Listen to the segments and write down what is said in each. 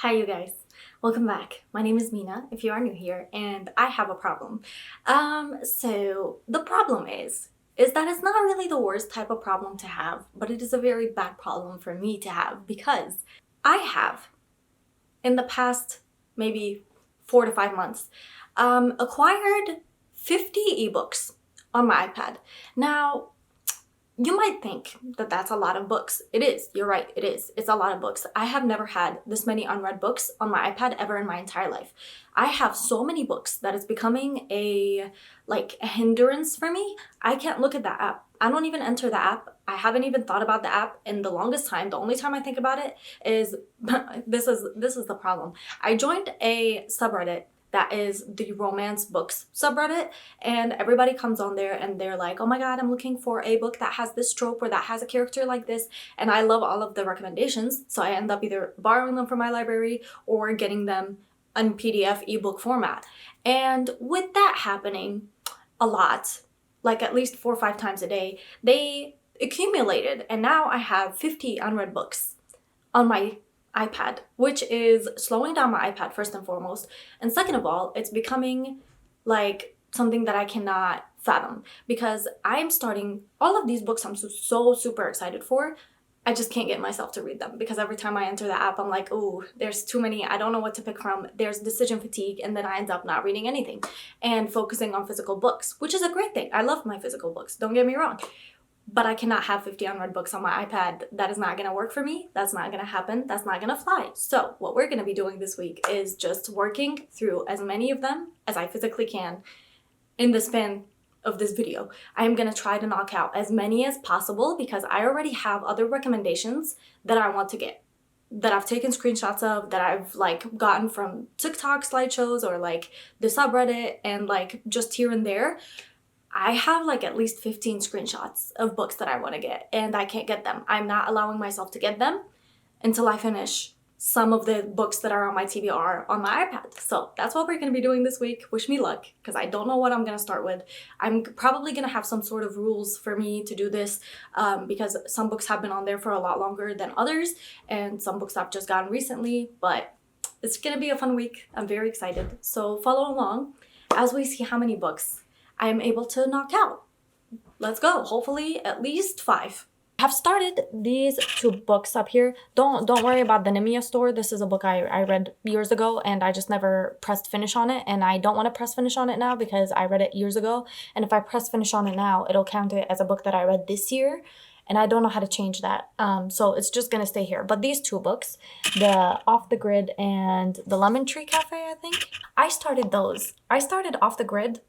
Hi you guys, welcome back. My name is Mina if you are new here, and I have a problem. So the problem is that it's not really the worst type of problem to have, but it is a very bad problem for me to have because I have in the past maybe 4 to 5 months acquired 50 ebooks on my iPad. Now you might think that that's a lot of books. It is. You're right. It is. It's a lot of books. I have never had this many unread books on my iPad ever in my entire life. I have so many books that it's becoming a hindrance for me. I can't look at that app. I don't even enter the app. I haven't even thought about the app in the longest time. The only time I think about it is this is the problem. I joined a subreddit that is the romance books subreddit, and everybody comes on there and they're like, oh my god, I'm looking for a book that has this trope or that has a character like this, and I love all of the recommendations, so I end up either borrowing them from my library or getting them in PDF ebook format. And with that happening a lot, like at least 4 or 5 times a day, they accumulated, and now I have 50 unread books on my iPad, which is slowing down my iPad first and foremost. And second of all, it's becoming like something that I cannot fathom because I'm starting all of these books I'm so super excited for. I just can't get myself to read them because every time I enter the app, I'm like, oh, there's too many. I don't know what to pick from. There's decision fatigue, and then I end up not reading anything and focusing on physical books, which is a great thing. I love my physical books, don't get me wrong. But I cannot have 50 unread books on my iPad. That is not gonna work for me. That's not gonna happen. That's not gonna fly. So what we're gonna be doing this week is just working through as many of them as I physically can in the span of this video. I am gonna try to knock out as many as possible because I already have other recommendations that I want to get, that I've taken screenshots of, that I've gotten from TikTok slideshows or the subreddit and just here and there. I have at least 15 screenshots of books that I want to get, and I can't get them. I'm not allowing myself to get them until I finish some of the books that are on my TBR on my iPad. So that's what we're going to be doing this week. Wish me luck, because I don't know what I'm going to start with. I'm probably going to have some sort of rules for me to do this because some books have been on there for a lot longer than others, and some books I've just gotten recently, but it's going to be a fun week. I'm very excited. So follow along as we see how many books I am able to knock out. Let's go. Hopefully at least 5. I have started these 2 books up here. Don't worry about the Nimia store. This is a book I read years ago and I just never pressed finish on it, and I don't want to press finish on it now because I read it years ago, and if I press finish on it now, it'll count it as a book that I read this year, and I don't know how to change that. So it's just gonna stay here. But these 2 books, the Off the Grid and the Lemon Tree Cafe, I think, I started those. I started Off the Grid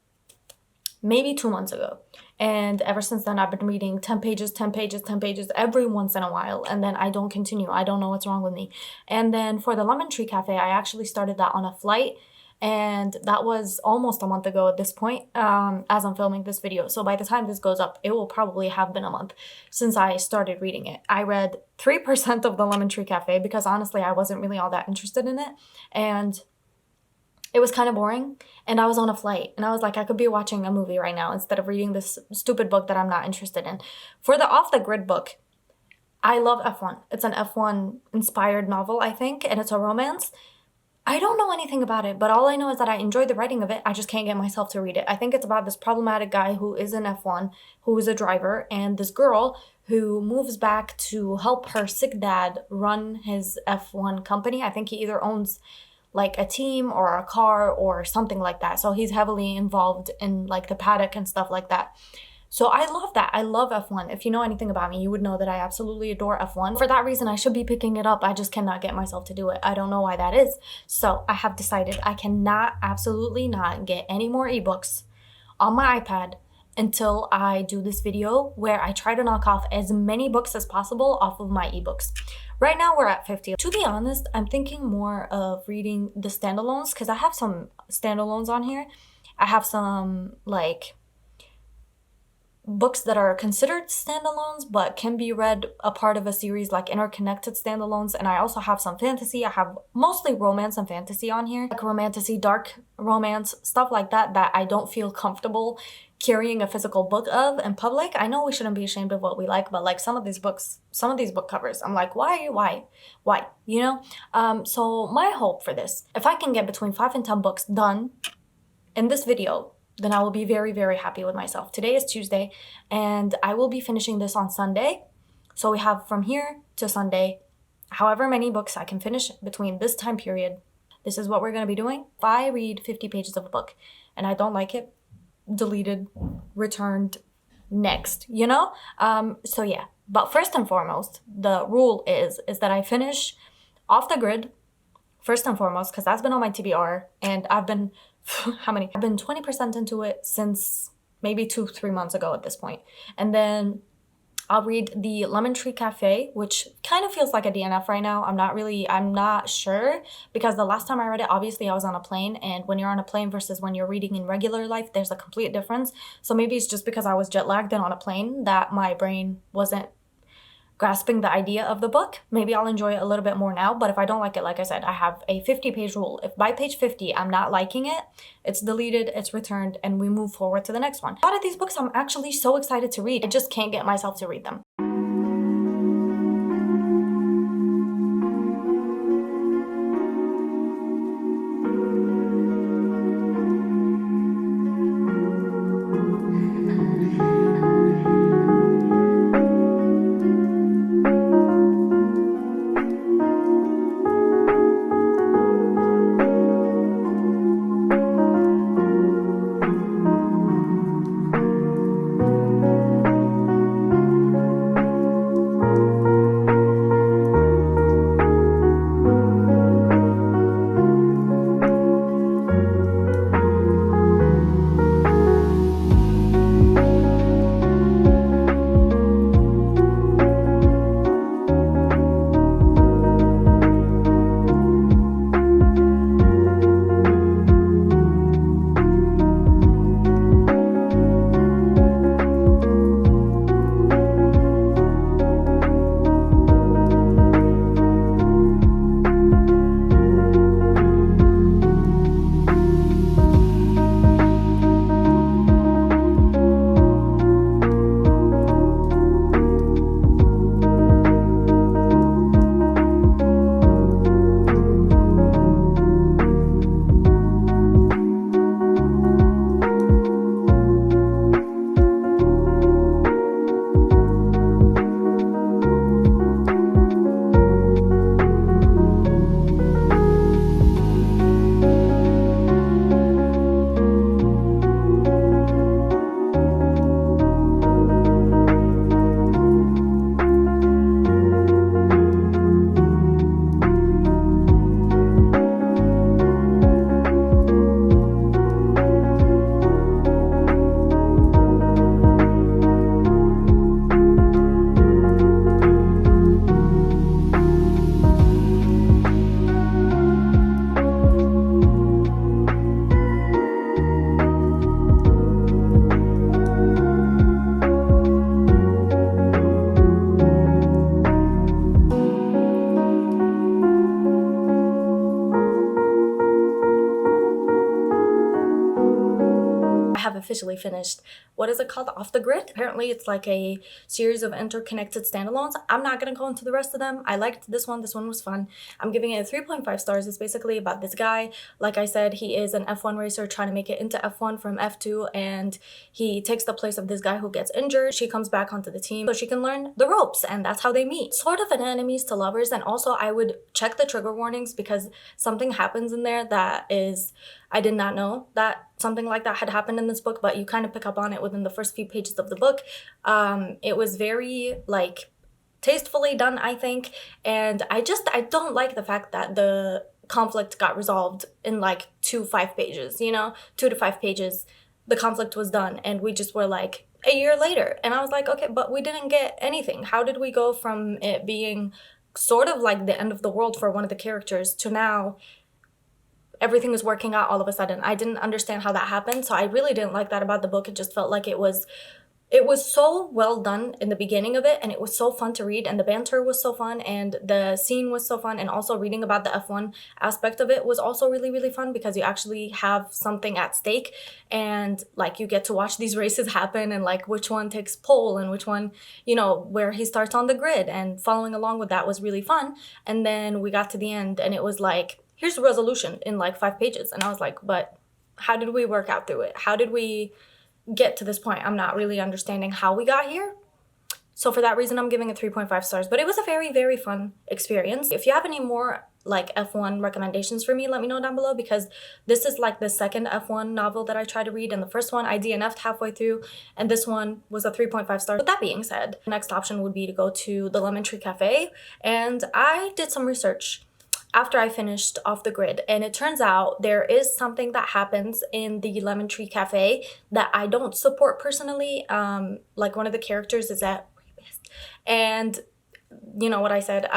maybe 2 months ago. And ever since then, I've been reading 10 pages, 10 pages, 10 pages every once in a while. And then I don't continue. I don't know what's wrong with me. And then for the Lemon Tree Cafe, I actually started that on a flight. And that was almost a month ago at this point, as I'm filming this video. So by the time this goes up, it will probably have been a month since I started reading it. I read 3% of the Lemon Tree Cafe because honestly, I wasn't really all that interested in it. And it was kind of boring, and I was on a flight, and I was like, I could be watching a movie right now instead of reading this stupid book that I'm not interested in. For the Off the Grid book, I love F1. It's an F1 inspired novel, I think, and it's a romance. I don't know anything about it, but all I know is that I enjoyed the writing of it. I just can't get myself to read it. I think it's about this problematic guy who is in F1, who is a driver, and this girl who moves back to help her sick dad run his F1 company. I think he either owns a team or a car or something like that. So he's heavily involved in the paddock and stuff like that. So I love that. I love F1. If you know anything about me, you would know that I absolutely adore F1. For that reason, I should be picking it up. I just cannot get myself to do it. I don't know why that is. So I have decided I cannot, absolutely not get any more ebooks on my iPad until I do this video where I try to knock off as many books as possible off of my ebooks. Right now we're at 50. To be honest, I'm thinking more of reading the standalones because I have some standalones on here. I have some books that are considered standalones but can be read a part of a series, like interconnected standalones. And I also have some fantasy. I have mostly romance and fantasy on here, like romantasy, dark romance, stuff like that, that I don't feel comfortable carrying a physical book of in public. I know we shouldn't be ashamed of what we like, but like some of these book covers, I'm like, why, you know? So my hope for this, if I can get between 5 and 10 books done in this video, then I will be very, very happy with myself. Today is Tuesday, and I will be finishing this on Sunday. So we have from here to Sunday, however many books I can finish between this time period. This is what we're going to be doing. If I read 50 pages of a book and I don't like it, deleted, returned, next, you know? So yeah, but first and foremost, the rule is that I finish Off the Grid first and foremost, because that's been on my TBR, and I've been I've been 20% into it since maybe 2-3 months ago at this point. And then I'll read the Lemon Tree Cafe, which kind of feels like a DNF right now. I'm not sure, because the last time I read it, obviously I was on a plane, and when you're on a plane versus when you're reading in regular life, there's a complete difference. So maybe it's just because I was jet lagged and on a plane that my brain wasn't grasping the idea of the book. Maybe I'll enjoy it a little bit more now, but if I don't like it, like I said, I have a 50-page rule. If by page 50 I'm not liking it, it's deleted, it's returned, and we move forward to the next one. A lot of these books I'm actually so excited to read. I just can't get myself to read them. Have officially finished, what is it called, Off the Grid? Apparently it's like a series of interconnected standalones. I'm not gonna go into the rest of them. I liked this one was fun. I'm giving it 3.5 stars. It's basically about this guy. Like I said, he is an F1 racer trying to make it into F1 from F2, and he takes the place of this guy who gets injured. She comes back onto the team so she can learn the ropes, and that's how they meet. Sort of an enemies to lovers. And also I would check the trigger warnings, because something happens in there that is, I did not know that something like that had happened in this book, but you kind of pick up on it within the first few pages of the book. It was very, like, tastefully done, I think, and I don't like the fact that the conflict got resolved in like 2-5 pages, you know? 2 to 5 pages, the conflict was done, and we just were like, a year later. And I was like, okay, but we didn't get anything. How did we go from it being sort of like the end of the world for one of the characters to now everything is working out all of a sudden? I didn't understand how that happened, so I really didn't like that about the book. It just felt like it was it was so well done in the beginning of it, and it was so fun to read, and the banter was so fun, and the scene was so fun, and also reading about the F1 aspect of it was also really, really fun because you actually have something at stake, and like you get to watch these races happen, and like which one takes pole and which one, you know, where he starts on the grid, and following along with that was really fun. And then we got to the end, and it was like, here's the resolution in like 5 pages, and I was like, but how did we work out through it? How did we get to this point? I'm not really understanding how we got here. So for that reason, I'm giving it 3.5 stars, but it was a very, very fun experience. If you have any more like F1 recommendations for me, let me know down below, because this is like the second F1 novel that I tried to read, and the first one I DNF'd halfway through, and this one was a 3.5 stars. With that being said, the next option would be to go to the Lemon Tree Cafe, and I did some research after I finished Off the Grid, and it turns out there is something that happens in the Lemon Tree Cafe that I don't support personally. Like one of the characters is at and you know what I said,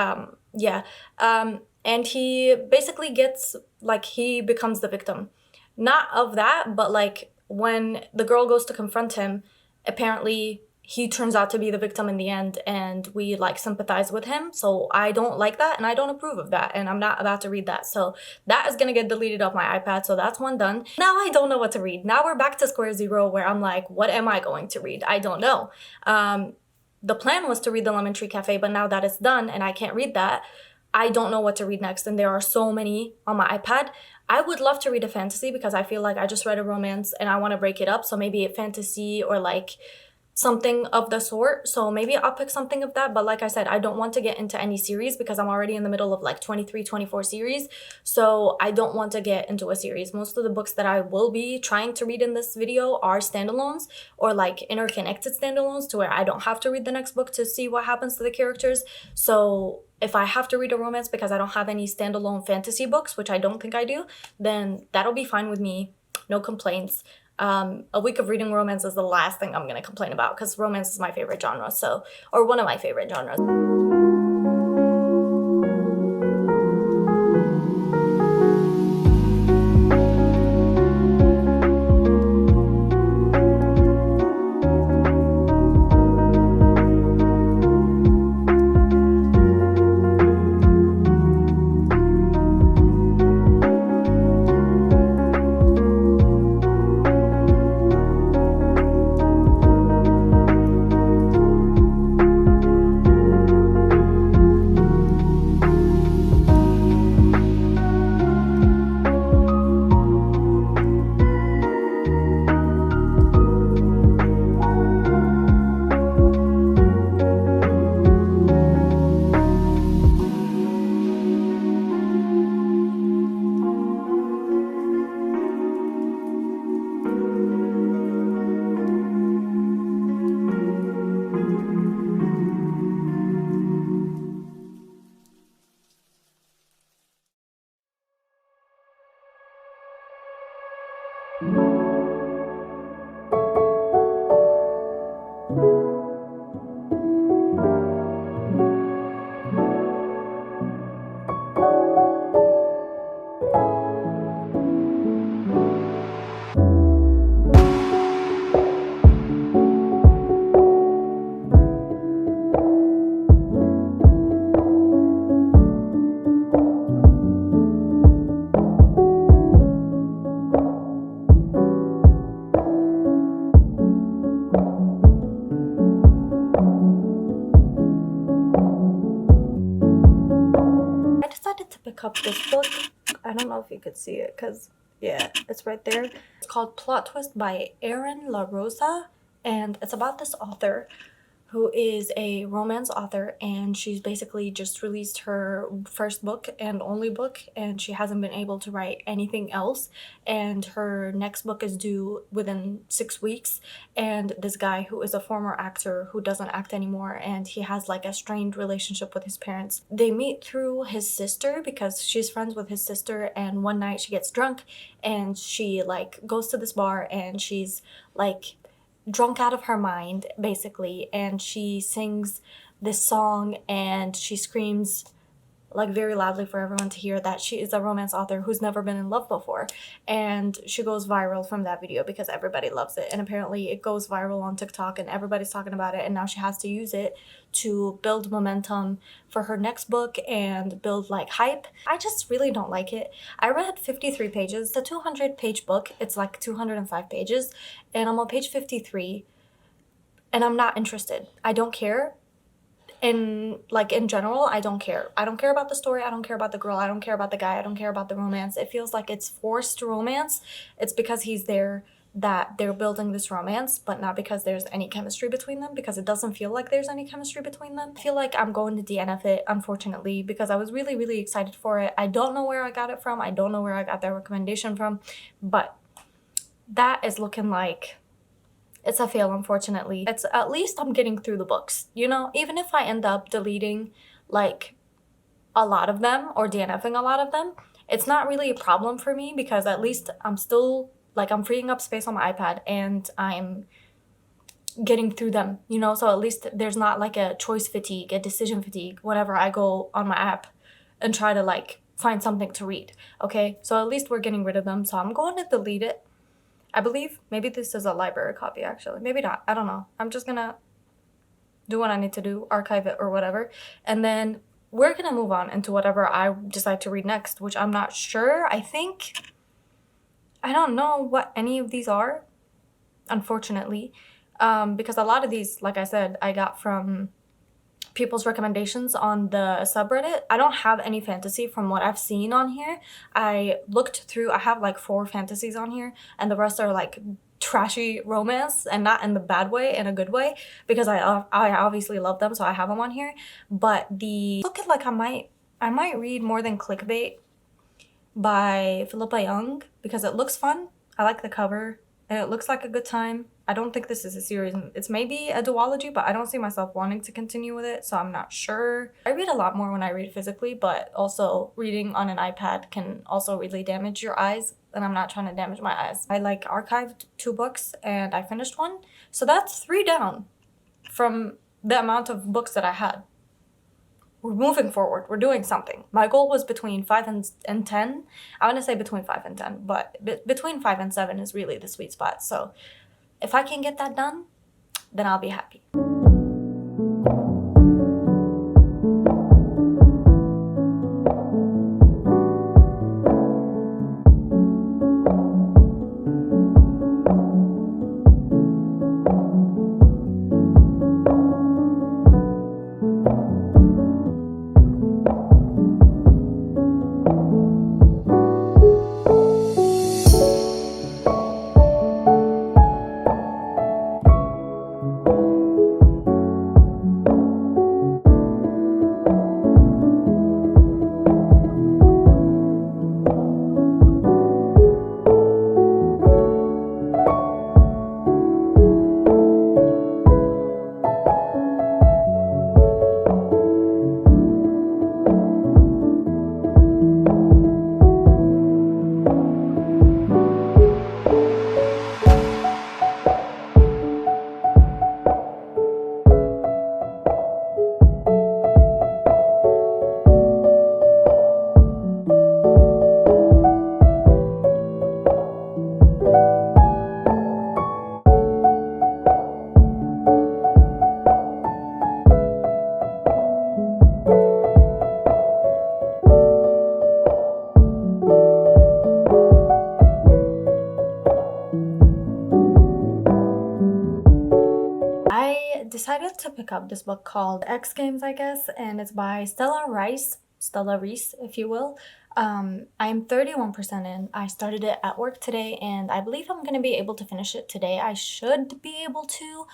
and he basically gets, like, he becomes the victim, not of that, but like when the girl goes to confront him, apparently he turns out to be the victim in the end, and we like sympathize with him. So I don't like that, and I don't approve of that, and I'm not about to read that. So that is gonna get deleted off my iPad, so that's one done. Now I don't know what to read. Now we're back to square zero, where I'm like, what am I going to read? I don't know. The plan was to read the Lemon Tree Cafe, but now that it's done and I can't read that, I don't know what to read next, and there are so many on my iPad. I would love to read a fantasy because I feel like I just read a romance and I want to break it up, so maybe a fantasy or like something of the sort. So maybe I'll pick something of that, but like I said, I don't want to get into any series because I'm already in the middle of like 23, 24 series, so I don't want to get into a series. Most of the books that I will be trying to read in this video are standalones, or like interconnected standalones, to where I don't have to read the next book to see what happens to the characters. So if I have to read a romance because I don't have any standalone fantasy books, which I don't think I do, then that'll be fine with me, no complaints. A week of reading romance is the last thing I'm gonna complain about, because romance is my favorite genre, so, or one of my favorite genres. Pick up this book. I don't know if you could see it because, yeah, it's right there. It's called Plot Twist by Erin La Rosa, and it's about this author who is a romance author, and she's basically just released her first book and only book, and she hasn't been able to write anything else, and her next book is due within 6 weeks. And this guy, who is a former actor who doesn't act anymore, and he has like a strained relationship with his parents, they meet through his sister because she's friends with his sister, and one night she gets drunk and she like goes to this bar, and she's like drunk out of her mind basically, and she sings this song and she screams like very loudly for everyone to hear that she is a romance author who's never been in love before, and she goes viral from that video because everybody loves it, and apparently it goes viral on TikTok and everybody's talking about it, and now she has to use it to build momentum for her next book and build like hype. I just really don't like it. I read 53 pages. It's a 200-page book. It's like 205 pages, and I'm on page 53 and I'm not interested. I don't care. And like in general, I don't care. I don't care about the story. I don't care about the girl. I don't care about the guy. I don't care about the romance. It feels like it's forced romance. It's because he's there that they're building this romance, but not because there's any chemistry between them, because it doesn't feel like there's any chemistry between them. I feel like I'm going to DNF it, unfortunately, because I was really, really excited for it. I don't know where I got it from. I don't know where I got that recommendation from, but that is looking like it's a fail, unfortunately. It's at least I'm getting through the books, you know? Even if I end up deleting like a lot of them or DNFing a lot of them, it's not really a problem for me because at least I'm still like I'm freeing up space on my iPad and I'm getting through them, you know? So at least there's not like a choice fatigue, a decision fatigue whenever I go on my app and try to like find something to read, okay? So at least we're getting rid of them. So I'm going to delete it. I believe maybe this is a library copy, actually. Maybe not. I don't know. I'm just gonna do what I need to do, archive it or whatever. And then we're gonna move on into whatever I decide to read next, which I'm not sure. I don't know what any of these are, unfortunately. Because a lot of these, like I said, I got from people's recommendations on the subreddit. I don't have any fantasy from what I've seen on here. I looked through, I have like 4 fantasies on here, and the rest are like trashy romance, and not in the bad way, in a good way, because I obviously love them, so I have them on here. But the look at like I might read More Than Clickbait by Philippa Young because it looks fun. I like the cover and it looks like a good time. I don't think this is a series. It's maybe a duology, but I don't see myself wanting to continue with it, so I'm not sure. I read a lot more when I read physically, but also reading on an iPad can also really damage your eyes, and I'm not trying to damage my eyes. I like archived 2 books and I finished 1, so that's 3 down from the amount of books that I had. We're moving forward. We're doing something. My goal was between 5 and 10. I want to say between 5 and 10, but between 5 and 7 is really the sweet spot. So if I can get that done, then I'll be happy. Decided to pick up this book called X Games, I guess, and it's by Stella Reese, if you will. I'm 31% in. I started it at work today, and I believe I'm going to be able to finish it today. I should be able to.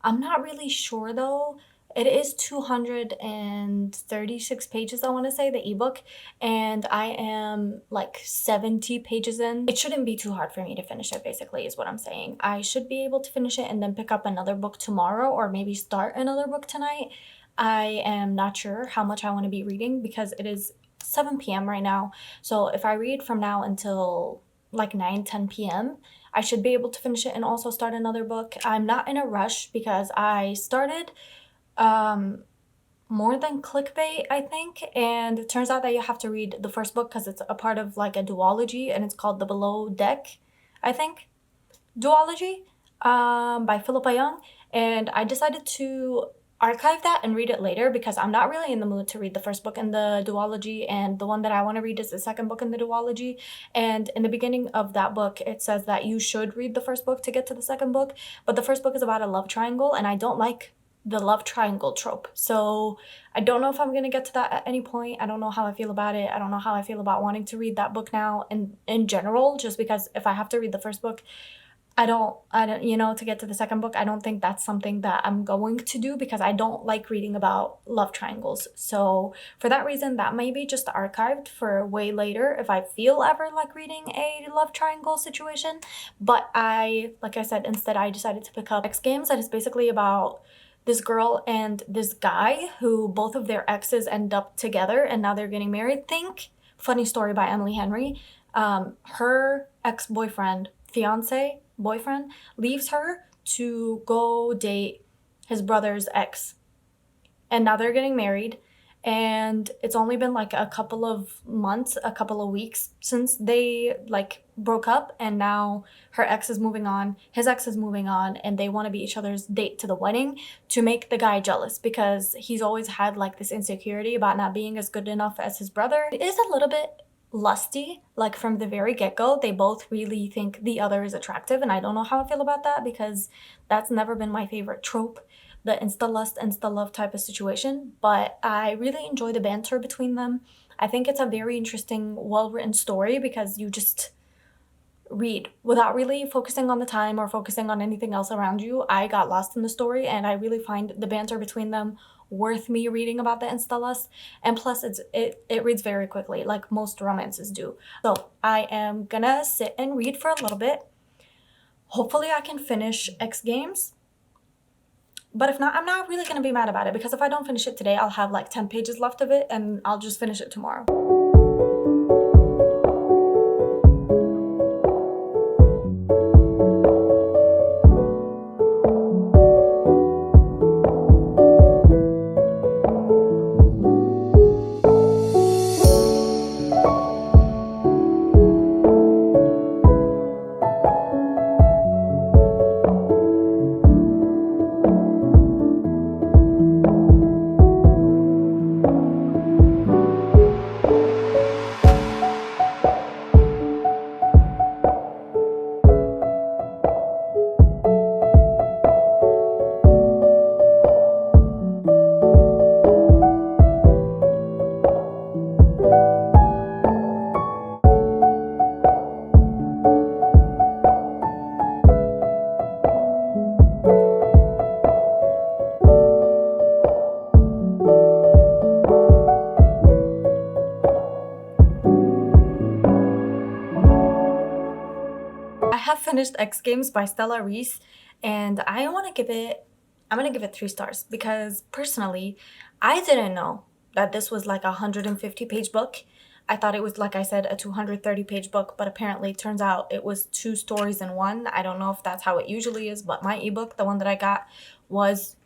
I'm not really sure, though. It is 236 pages, I want to say, the ebook, and I am like 70 pages in. It shouldn't be too hard for me to finish it, basically, is what I'm saying. I should be able to finish it and then pick up another book tomorrow, or maybe start another book tonight. I am not sure how much I want to be reading because it is 7 p.m. right now. So if I read from now until like 10 p.m., I should be able to finish it and also start another book. I'm not in a rush because I started more than clickbait, I think. And it turns out that you have to read the first book because it's a part of like a duology, and it's called The Below Deck, I think, duology, by Philippa Young. And I decided to archive that and read it later because I'm not really in the mood to read the first book in the duology, and the one that I want to read is the second book in the duology. And in the beginning of that book, it says that you should read the first book to get to the second book, but the first book is about a love triangle, and I don't like the love triangle trope. So I don't know if I'm gonna get to that at any point. I don't know how I feel about it. I don't know how I feel about wanting to read that book now and in general, just because if I have to read the first book, I don't, to get to the second book, I don't think that's something that I'm going to do because I don't like reading about love triangles. So for that reason, that may be just archived for way later if I feel ever like reading a love triangle situation. But like I said, instead I decided to pick up X Games, that is basically about this girl and this guy who both of their exes end up together and now they're getting married. Think Funny Story by Emily Henry. Her ex-boyfriend, boyfriend, leaves her to go date his brother's ex. And now they're getting married. And it's only been like a couple of months, a couple of weeks since they like broke up. And now her ex is moving on, his ex is moving on, and they want to be each other's date to the wedding to make the guy jealous because he's always had like this insecurity about not being as good enough as his brother. It is a little bit lusty, like from the very get-go. They both really think the other is attractive, and I don't know how I feel about that because that's never been my favorite trope, the insta-lust, insta-love type of situation. But I really enjoy the banter between them. I think it's a very interesting, well-written story because you just read without really focusing on the time or focusing on anything else around you. I got lost in the story, and I really find the banter between them worth me reading about the insta-lust. And plus it reads very quickly, like most romances do. So I am gonna sit and read for a little bit. Hopefully I can finish X Games, but if not, I'm not really gonna be mad about it because if I don't finish it today, I'll have like 10 pages left of it and I'll just finish it tomorrow. I have finished X Games by Stella Reese, and I'm gonna give it 3 stars because personally, I didn't know that this was like a 150-page book. I thought it was, like I said, a 230-page book, but apparently it turns out it was 2 stories in one. I don't know if that's how it usually is, but my ebook, the one that I got, was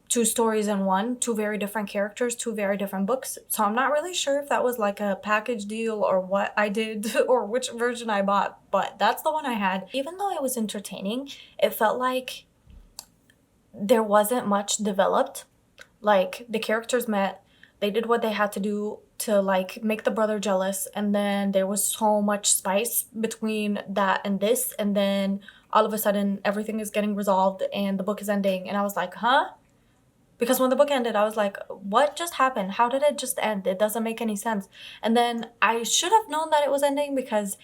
2 stories in one, 2 very different characters, 2 very different books. So I'm not really sure if that was like a package deal or what I did or which version I bought, but that's the one I had. Even though it was entertaining, it felt like there wasn't much developed. Like the characters met, they did what they had to do to like make the brother jealous, and then there was so much spice between that and this, and then all of a sudden everything is getting resolved and the book is ending, and I was like, huh? Because when the book ended, I was like, what just happened? How did it just end? It doesn't make any sense. And then I should have known that it was ending because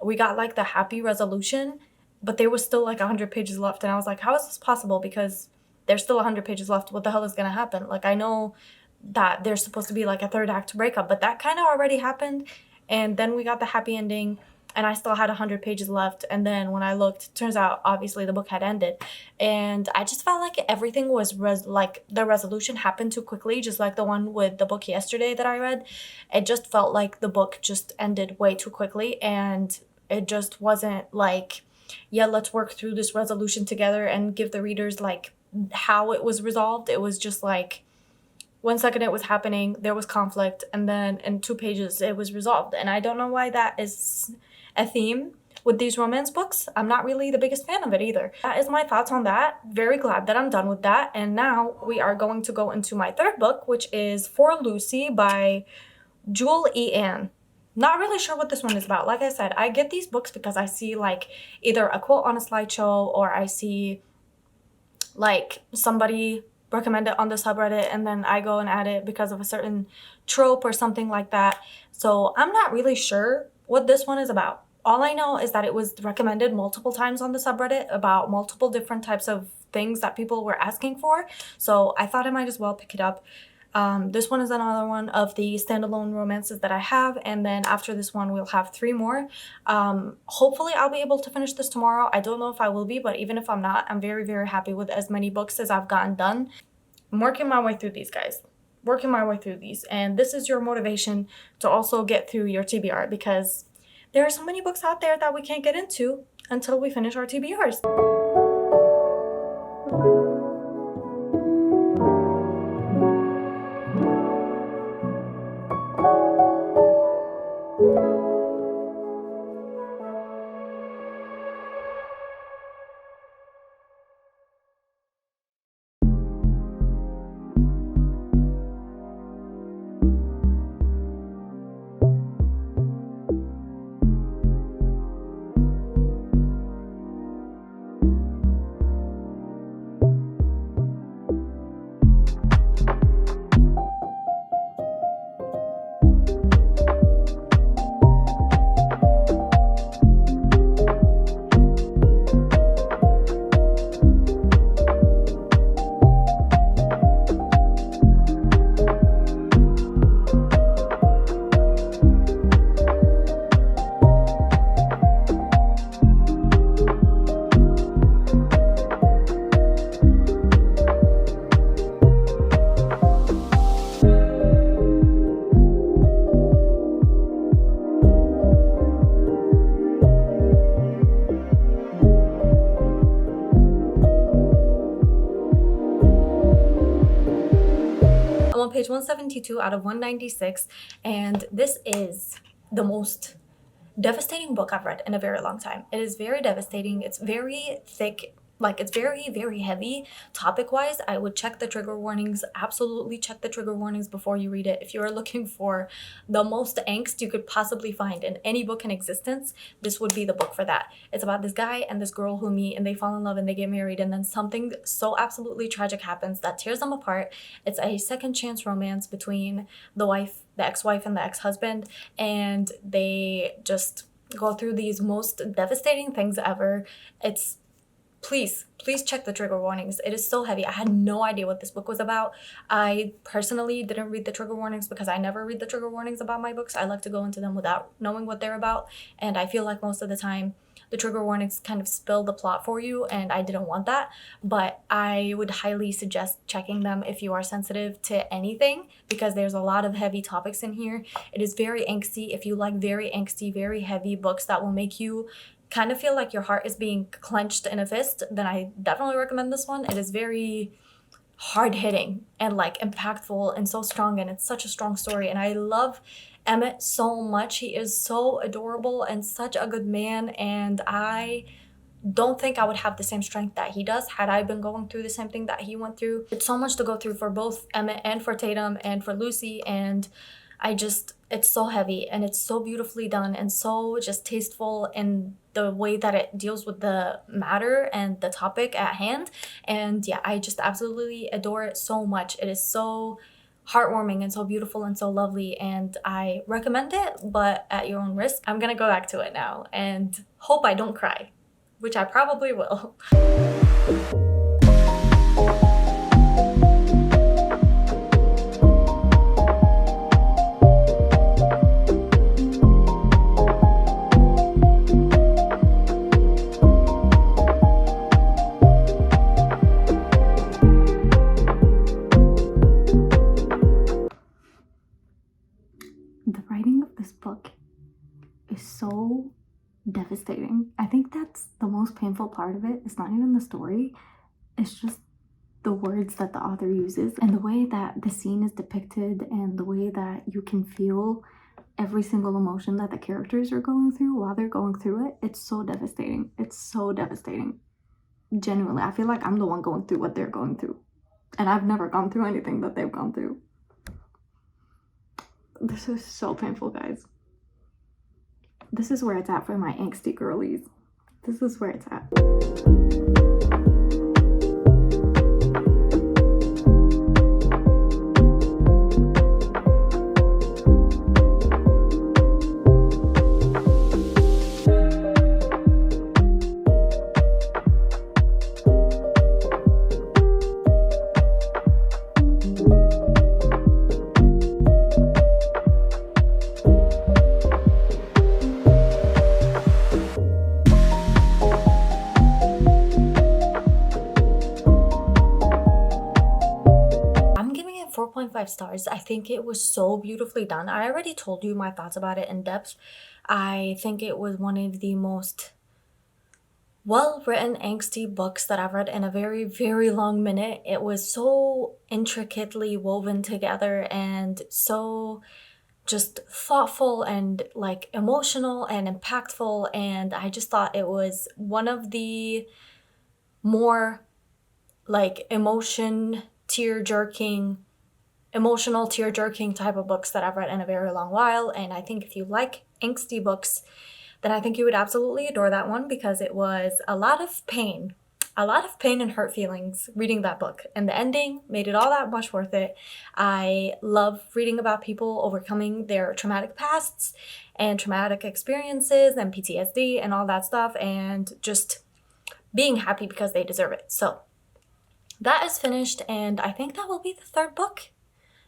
we got like the happy resolution, but there was still like 100 pages left. And I was like, how is this possible? Because there's still 100 pages left. What the hell is going to happen? Like, I know that there's supposed to be like a 3rd act breakup, but that kind of already happened. And then we got the happy ending, and I still had 100 pages left. And then when I looked, turns out obviously the book had ended, and I just felt like everything was like the resolution happened too quickly, just like the one with the book yesterday that I read. It just felt like the book just ended way too quickly, and it just wasn't like, yeah, let's work through this resolution together and give the readers like how it was resolved. It was just like, 1 second it was happening, there was conflict, and then in 2 pages it was resolved. And I don't know why that is a theme with these romance books. I'm not really the biggest fan of it either. That is my thoughts on that. Very glad that I'm done with that. And now we are going to go into my third book, which is For Lucy by Jewel E. Ann. Not really sure what this one is about. Like I said, I get these books because I see like either a quote on a slideshow, or I see like somebody recommend it on the subreddit, and then I go and add it because of a certain trope or something like that. So I'm not really sure what this one is about. All I know is that it was recommended multiple times on the subreddit about multiple different types of things that people were asking for. So I thought I might as well pick it up. This one is another one of the standalone romances that I have, and then after this one we'll have 3 more. Hopefully I'll be able to finish this tomorrow. I don't know if I will be, but even if I'm not, I'm very, very happy with as many books as I've gotten done. I'm working my way through these, guys. Working my way through these, and this is your motivation to also get through your TBR, because there are so many books out there that we can't get into until we finish our TBRs. I'm on page 172 out of 196, and this is the most devastating book I've read in a very long time. It is very devastating. It's very thick. Like, it's very, very heavy topic-wise. I would check the trigger warnings. Absolutely check the trigger warnings before you read it. If you are looking for the most angst you could possibly find in any book in existence, this would be the book for that. It's about this guy and this girl who meet, and they fall in love and they get married, and then something so absolutely tragic happens that tears them apart. It's a second chance romance between the ex-wife and the ex-husband, and they just go through these most devastating things ever. It's Please check the trigger warnings. It is so heavy. I had no idea what this book was about. I personally didn't read the trigger warnings because I never read the trigger warnings about my books. I like to go into them without knowing what they're about, and I feel like most of the time the trigger warnings kind of spill the plot for you, and I didn't want that. But I would highly suggest checking them if you are sensitive to anything, because there's a lot of heavy topics in here. It is very angsty. If you like very angsty, very heavy books that will make you kind of feel like your heart is being clenched in a fist, then I definitely recommend this one. It is very hard-hitting and like impactful and so strong, and it's such a strong story, and I love Emmett so much. He is so adorable and such a good man, and I don't think I would have the same strength that he does had I been going through the same thing that he went through. It's so much to go through for both Emmett and for Tatum and for Lucy, and it's so heavy, and it's so beautifully done and so just tasteful in the way that it deals with the matter and the topic at hand. And yeah, I just absolutely adore it so much. It is so heartwarming and so beautiful and so lovely, and I recommend it, but at your own risk. I'm gonna go back to it now and hope I don't cry, which I probably will. The writing of this book is so devastating. I think that's the most painful part of it. It's not even the story. It's just the words that the author uses and the way that the scene is depicted and the way that you can feel every single emotion that the characters are going through while they're going through it. It's so devastating. It's so devastating. Genuinely, I feel like I'm the one going through what they're going through, and I've never gone through anything that they've gone through. This is so painful, guys. This is where it's at for my angsty girlies. This is where it's at. I'm giving it 4.5 stars. I think it was so beautifully done. I already told you my thoughts about it in depth. I think it was one of the most well-written angsty books that I've read in a very, very long minute. It was so intricately woven together and so just thoughtful and like emotional and impactful, and I just thought it was one of the more like emotional tear-jerking type of books that I've read in a very long while. And I think if you like angsty books, then I think you would absolutely adore that one, because it was a lot of pain and hurt feelings reading that book, and the ending made it all that much worth it. I love reading about people overcoming their traumatic pasts and traumatic experiences and PTSD and all that stuff, and just being happy because they deserve it. So that is finished, and I think that will be the third book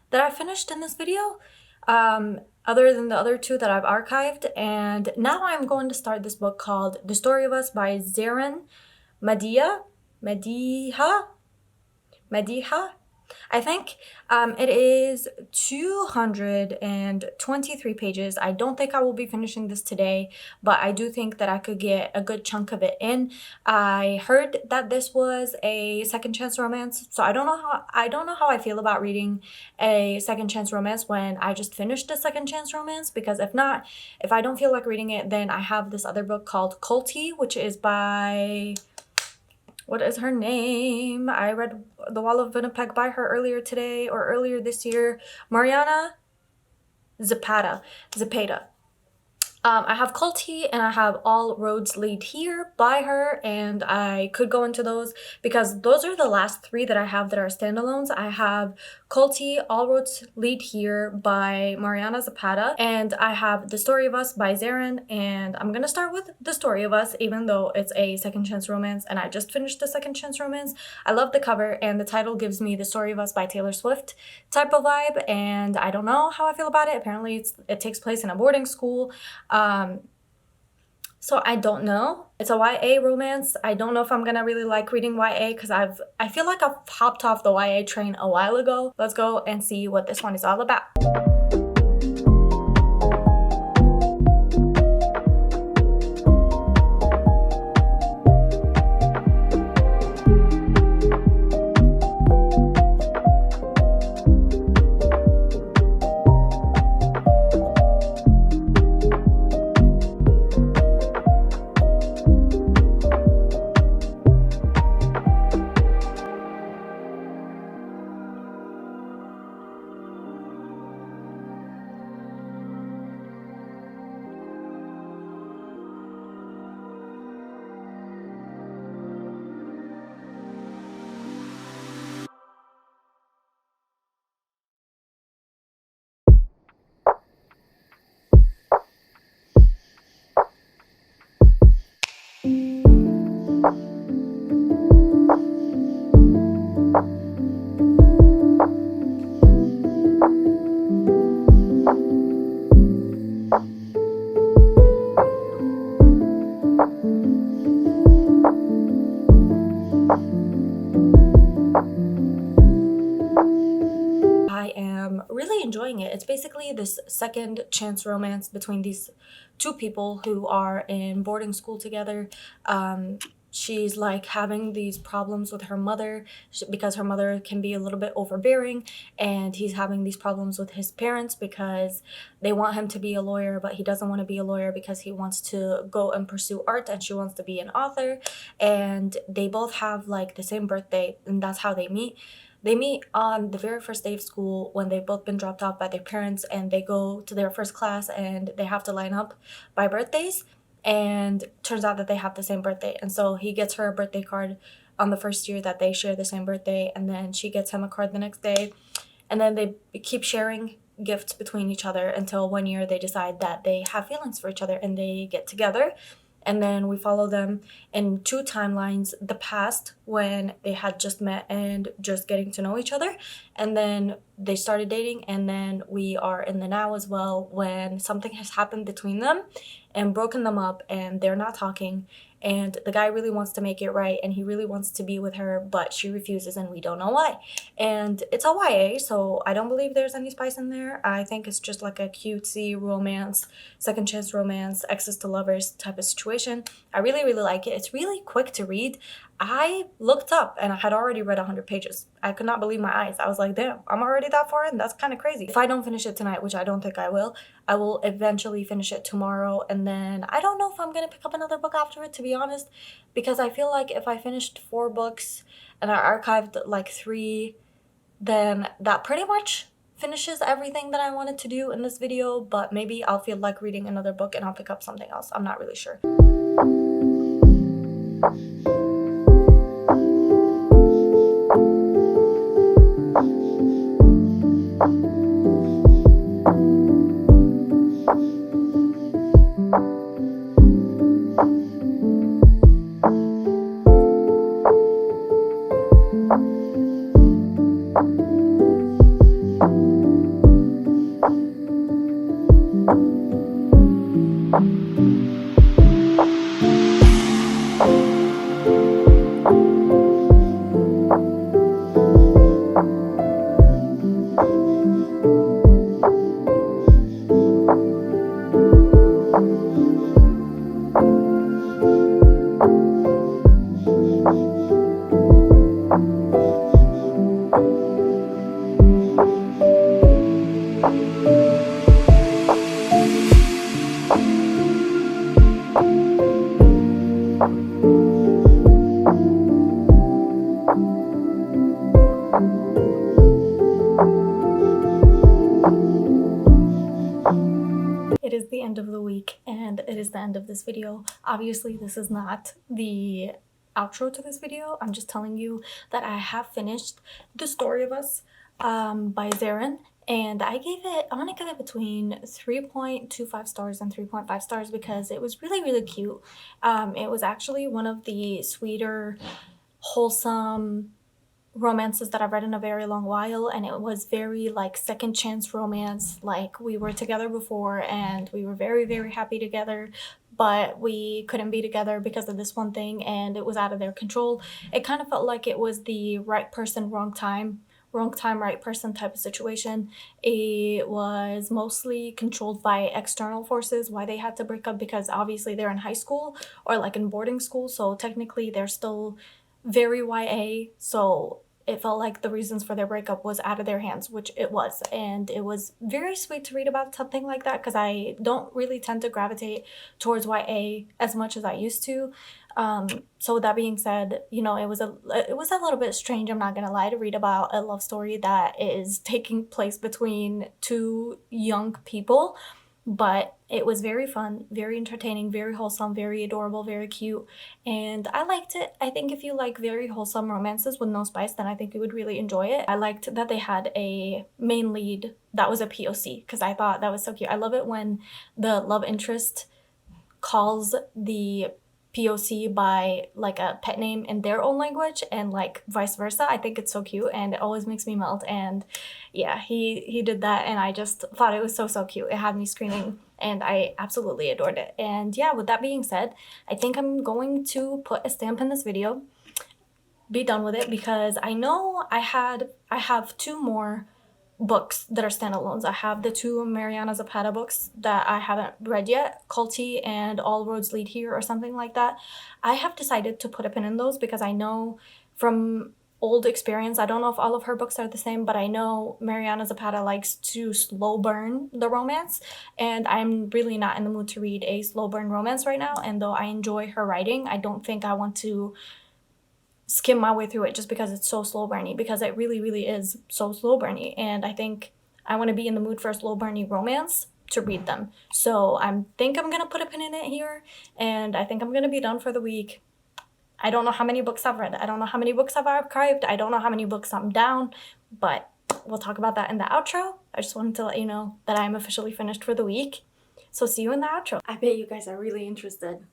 that I finished in this video, other than the other two that I've archived. And now I'm going to start this book called The Story of Us by Zarin Mediha, I think. It is 223 pages. I don't think I will be finishing this today, but I do think that I could get a good chunk of it in. I heard that this was a second chance romance, so I don't know how I feel about reading a second chance romance when I just finished a second chance romance, because if I don't feel like reading it, then I have this other book called Culty, which is by, what is her name? I read The Wall of Winnipeg by her earlier this year. Mariana Zapata. I have Culty and I have All Roads Lead Here by her, and I could go into those because those are the last three that I have that are standalones. I have Culty, All Roads Lead Here by Mariana Zapata, and I have The Story of Us by Zarin, and I'm gonna start with The Story of Us, even though it's a second chance romance and I just finished the second chance romance. I love the cover, and the title gives me The Story of Us by Taylor Swift type of vibe, and I don't know how I feel about it. Apparently it takes place in a boarding school. So I don't know. It's a YA romance. I don't know if I'm gonna really like reading YA because I feel like I've hopped off the YA train a while ago. Let's go and see what this one is all about. I am really enjoying it. It's basically this second chance romance between these two people who are in boarding school together. she's like having these problems with her mother because her mother can be a little bit overbearing, and he's having these problems with his parents because they want him to be a lawyer, but he doesn't want to be a lawyer because he wants to go and pursue art, and she wants to be an author. And they both have like the same birthday, and that's how they meet. They meet on the very first day of school when they've both been dropped off by their parents, and they go to their first class and they have to line up by birthdays. And turns out that they have the same birthday. And so he gets her a birthday card on the first year that they share the same birthday, and then she gets him a card the next day. And then they keep sharing gifts between each other until one year they decide that they have feelings for each other and they get together. And then we follow them in two timelines: the past, when they had just met and just getting to know each other, and then they started dating. And then we are in the now as well, when something has happened between them and broken them up, and they're not talking. And the guy really wants to make it right, and he really wants to be with her, but she refuses, and we don't know why. And it's a YA, so I don't believe there's any spice in there. I think it's just like a cutesy romance, second chance romance, exes to lovers type of situation. I really, really like it. It's really quick to read. I looked up and I had already read 100 pages. I could not believe my eyes. I was like, damn, I'm already that far in? That's kind of crazy. If I don't finish it tonight, which I don't think I will eventually finish it tomorrow. And then I don't know if I'm going to pick up another book after it, to be honest, because I feel like if I finished 4 books and I archived like 3, then that pretty much finishes everything that I wanted to do in this video. But maybe I'll feel like reading another book and I'll pick up something else. I'm not really sure. It is the end of the week, and it is the end of this video. Obviously, this is not the outro to this video. I'm just telling you that I have finished The Story of Us by Zarin, and I'm gonna give it between 3.25 stars and 3.5 stars because it was really, really cute. It was actually one of the sweeter, wholesome romances that I've read in a very long while, and it was very like second chance romance. Like, we were together before and we were very, very happy together, but we couldn't be together because of this one thing, and it was out of their control. It kind of felt like it was the right person, wrong time, right person type of situation. It was mostly controlled by external forces why they had to break up, because obviously they're in high school or like in boarding school, so technically they're still very YA. So it felt like the reasons for their breakup was out of their hands, which it was. And it was very sweet to read about something like that, because I don't really tend to gravitate towards YA as much as I used to. So with that being said, you know, it was a little bit strange, I'm not gonna lie, to read about a love story that is taking place between 2 young people. But it was very fun, very entertaining, very wholesome, very adorable, very cute, and I liked it. I think if you like very wholesome romances with no spice, then I think you would really enjoy it. I liked that they had a main lead that was a POC, because I thought that was so cute. I love it when the love interest calls the POC by like a pet name in their own language, and like vice versa. I think it's so cute and it always makes me melt. And yeah, he did that, and I just thought it was so cute. It had me screaming and I absolutely adored it. And yeah, with that being said, I think I'm going to put a stamp in this video, be done with it, because I know I have 2 more books that are standalones. I have the two Mariana Zapata books that I haven't read yet, Culty and All Roads Lead Here or something like that. I have decided to put a pin in those because I know from old experience, I don't know if all of her books are the same, but I know Mariana Zapata likes to slow burn the romance, and I'm really not in the mood to read a slow burn romance right now. And though I enjoy her writing, I don't think I want to skim my way through it just because it's so slow burny, because it really, really is so slow burny. And I think I want to be in the mood for a slow burny romance to read them. So I think I'm going to put a pin in it here, and I think I'm going to be done for the week. I don't know how many books I've read. I don't know how many books I've archived. I don't know how many books I'm down, but we'll talk about that in the outro. I just wanted to let you know that I'm officially finished for the week. So see you in the outro. I bet you guys are really interested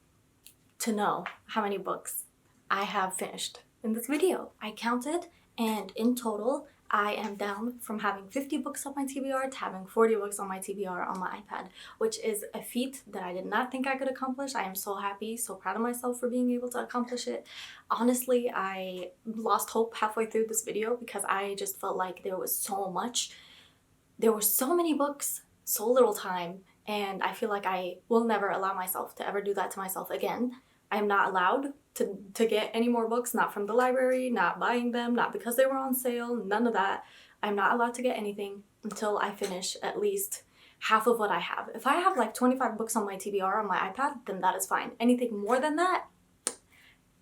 to know how many books I have finished in this video. I counted, and in total, I am down from having 50 books on my TBR to having 40 books on my TBR on my iPad, which is a feat that I did not think I could accomplish. I am so happy, so proud of myself for being able to accomplish it. Honestly, I lost hope halfway through this video because I just felt like there was so much. There were so many books, so little time, and I feel like I will never allow myself to ever do that to myself again. I am not allowed to get any more books, not from the library, not buying them, not because they were on sale, none of that. I'm not allowed to get anything until I finish at least half of what I have. If I have like 25 books on my TBR on my iPad, then that is fine. Anything more than that,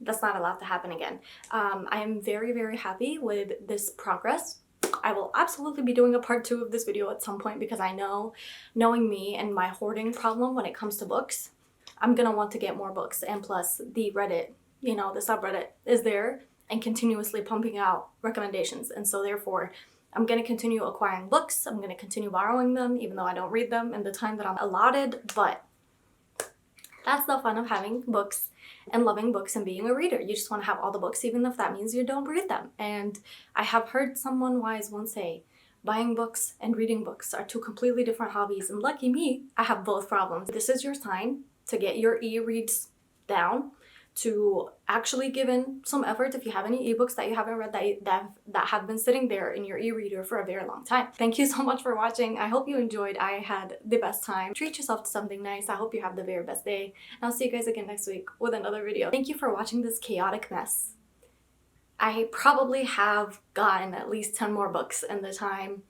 that's not allowed to happen again. I am very, very happy with this progress. I will absolutely be doing a part 2 of this video at some point because I know, knowing me and my hoarding problem when it comes to books, I'm gonna want to get more books. And plus the Reddit, you know, the subreddit is there and continuously pumping out recommendations. And so therefore, I'm gonna continue acquiring books. I'm gonna continue borrowing them, even though I don't read them in the time that I'm allotted. But that's the fun of having books and loving books and being a reader. You just want to have all the books, even if that means you don't read them. And I have heard someone wise once say, buying books and reading books are two completely different hobbies. And lucky me, I have both problems. This is your time to get your e-reads down, to actually give in some effort if you have any ebooks that you haven't read that have been sitting there in your e-reader for a very long time. Thank you so much for watching. I hope you enjoyed. I had the best time. Treat yourself to something nice. I hope you have the very best day. And I'll see you guys again next week with another video. Thank you for watching this chaotic mess. I probably have gotten at least 10 more books in the time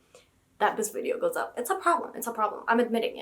that this video goes up. It's a problem. It's a problem. I'm admitting it.